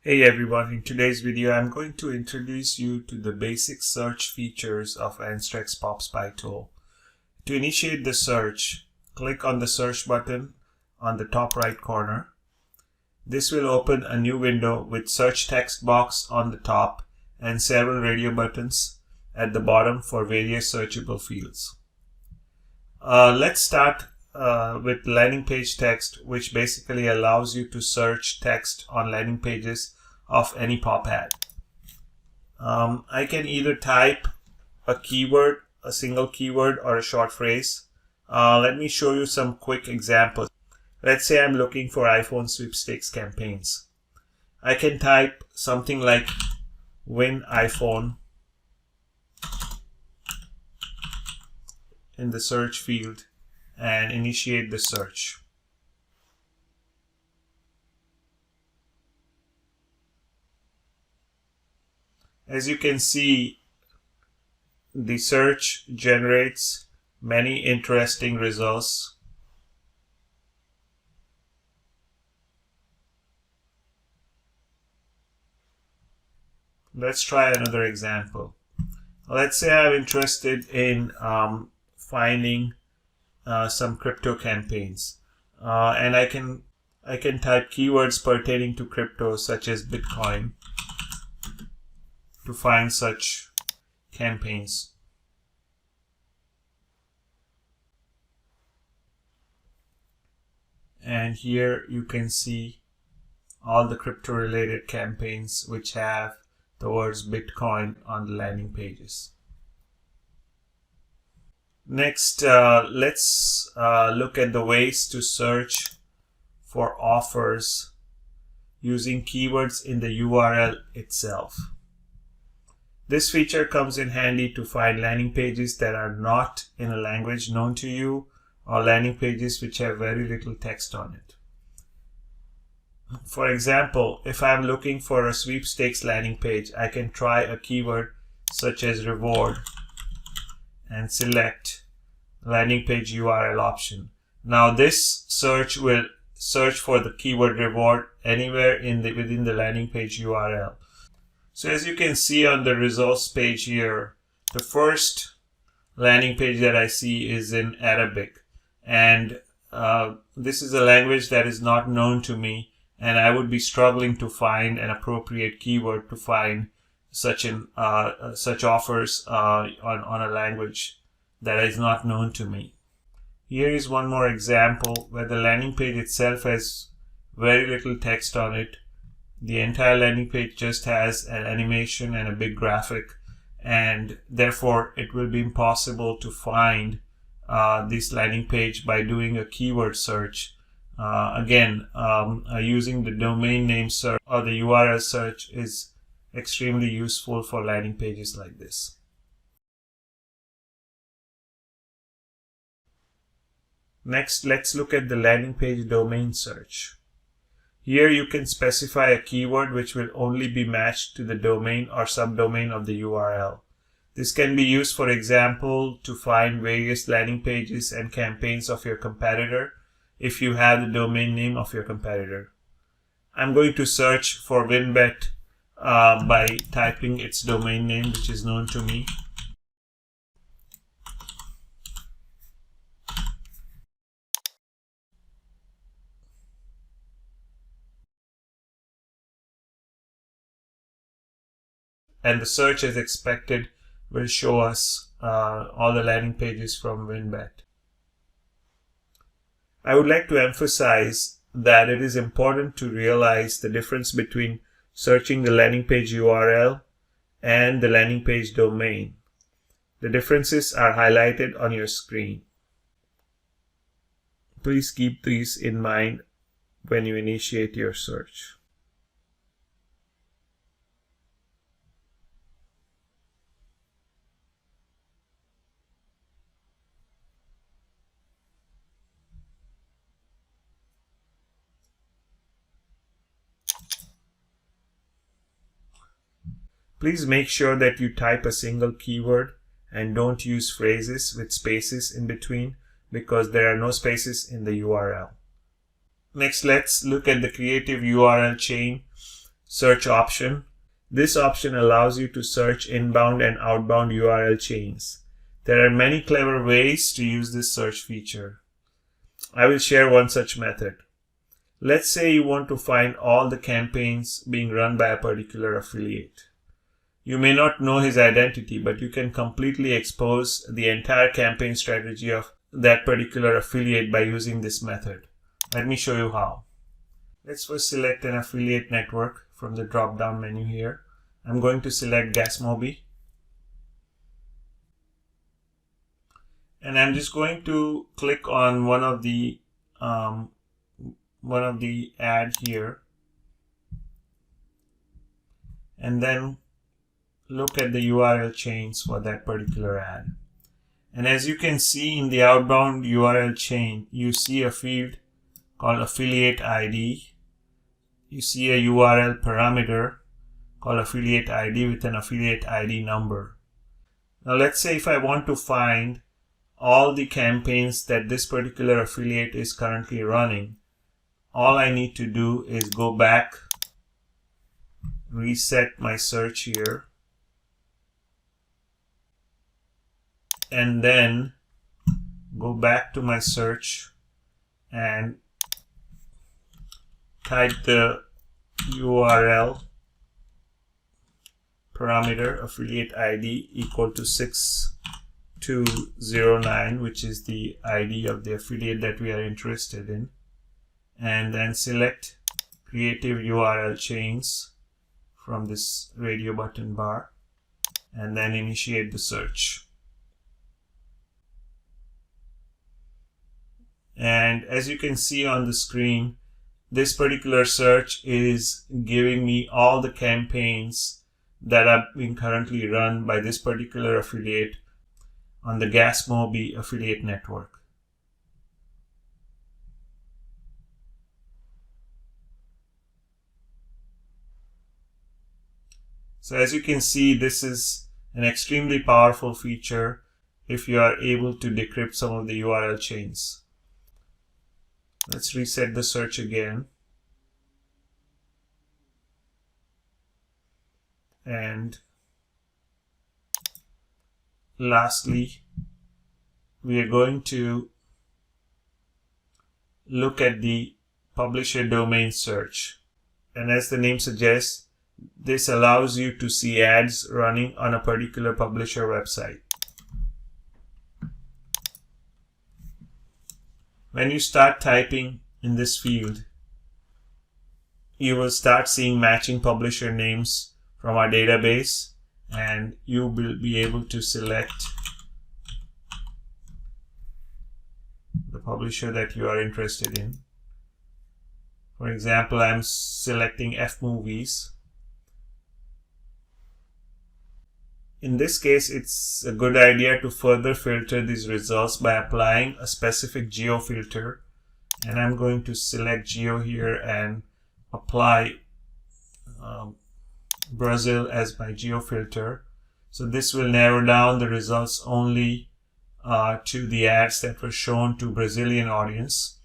Hey everyone, in today's video I'm going to introduce you to the basic search features of Anstrex PopSpy tool. To initiate the search, click on the search button on the top right corner. This will open a new window with search text box on the top and several radio buttons at the bottom for various searchable fields. Let's start with landing page text, which basically allows you to search text on landing pages of any pop ad. I can either type a keyword, a single keyword, or a short phrase. Let me show you some quick examples. Let's say I'm looking for iPhone sweepstakes campaigns. I can type something like win iPhone in the search field and initiate the search. As you can see, the search generates many interesting results. Let's try another example. Let's say I'm interested in finding some crypto campaigns, and I can type keywords pertaining to crypto such as Bitcoin to find such campaigns. And here you can see all the crypto related campaigns which have the words Bitcoin on the landing pages. Next, let's look at the ways to search for offers using keywords in the URL itself. This feature comes in handy to find landing pages that are not in a language known to you, or landing pages which have very little text on it. For example, if I'm looking for a sweepstakes landing page, I can try a keyword such as reward and select landing page URL option. Now this search will search for the keyword reward anywhere within the landing page URL. So as you can see on the results page here, the first landing page that I see is in Arabic, and this is a language that is not known to me, and I would be struggling to find an appropriate keyword to find such offers on a language that is not known to me. Here is one more example where the landing page itself has very little text on it. The entire landing page just has an animation and a big graphic, and therefore it will be impossible to find this landing page by doing a keyword search. Using the domain name search or the URL search is extremely useful for landing pages like this. Next, let's look at the landing page domain search. Here you can specify a keyword which will only be matched to the domain or subdomain of the URL. This can be used, for example, to find various landing pages and campaigns of your competitor if you have the domain name of your competitor. I'm going to search for WinBet by typing its domain name, which is known to me. And the search, as expected, will show us all the landing pages from WinBet. I would like to emphasize that it is important to realize the difference between searching the landing page URL and the landing page domain. The differences are highlighted on your screen. Please keep these in mind when you initiate your search. Please make sure that you type a single keyword and don't use phrases with spaces in between, because there are no spaces in the URL. Next, let's look at the creative URL chain. search option. This option allows you to search inbound and outbound URL chains. There are many clever ways to use this search feature. I will share one such method. Let's say you want to find all the campaigns being run by a particular affiliate. You may not know his identity, but you can completely expose the entire campaign strategy of that particular affiliate by using this method. Let me show you how. Let's first select an affiliate network from the drop-down menu here. I'm going to select Gasmobi. And I'm just going to click on one of the ad here, and then look at the URL chains for that particular ad. And as you can see in the outbound URL chain, you see a field called affiliate ID. You see a URL parameter called affiliate ID with an affiliate ID number. Now let's say if I want to find all the campaigns that this particular affiliate is currently running, all I need to do is go back, reset my search here, and then go back to my search and type the URL parameter affiliate ID equal to 6209, which is the ID of the affiliate that we are interested in, and then select creative URL chains from this radio button bar, and then initiate the search. And as you can see on the screen, this particular search is giving me all the campaigns that are being currently run by this particular affiliate on the Gasmobi affiliate network. So as you can see, this is an extremely powerful feature if you are able to decrypt some of the URL chains. Let's reset the search again. And lastly, we are going to look at the publisher domain search. And as the name suggests, this allows you to see ads running on a particular publisher website. When you start typing in this field, you will start seeing matching publisher names from our database, and you will be able to select the publisher that you are interested in. For example, I'm selecting F Movies. In this case, it's a good idea to further filter these results by applying a specific Geo Filter. And I'm going to select Geo here and apply Brazil as my Geo Filter. So this will narrow down the results only to the ads that were shown to Brazilian audience.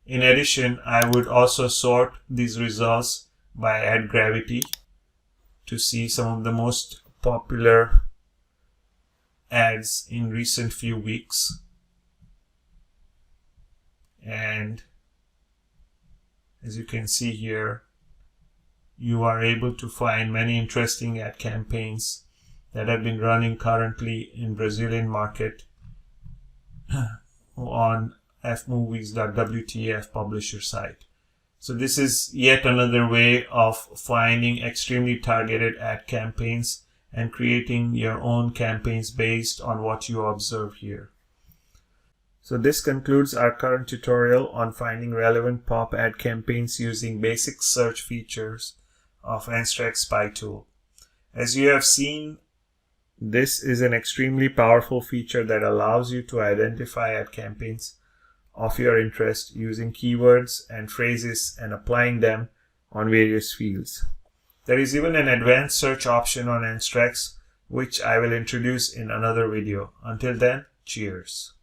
In addition, I would also sort these results by ad gravity to see some of the most popular ads in recent few weeks. And as you can see here, you are able to find many interesting ad campaigns that have been running currently in Brazilian market on fmovies.wtf publisher site. So this is yet another way of finding extremely targeted ad campaigns and creating your own campaigns based on what you observe here. So this concludes our current tutorial on finding relevant pop ad campaigns using basic search features of Anstrex Spy Tool. As you have seen, this is an extremely powerful feature that allows you to identify ad campaigns of your interest using keywords and phrases and applying them on various fields. There is even an advanced search option on Anstrex, which I will introduce in another video. Until then, cheers.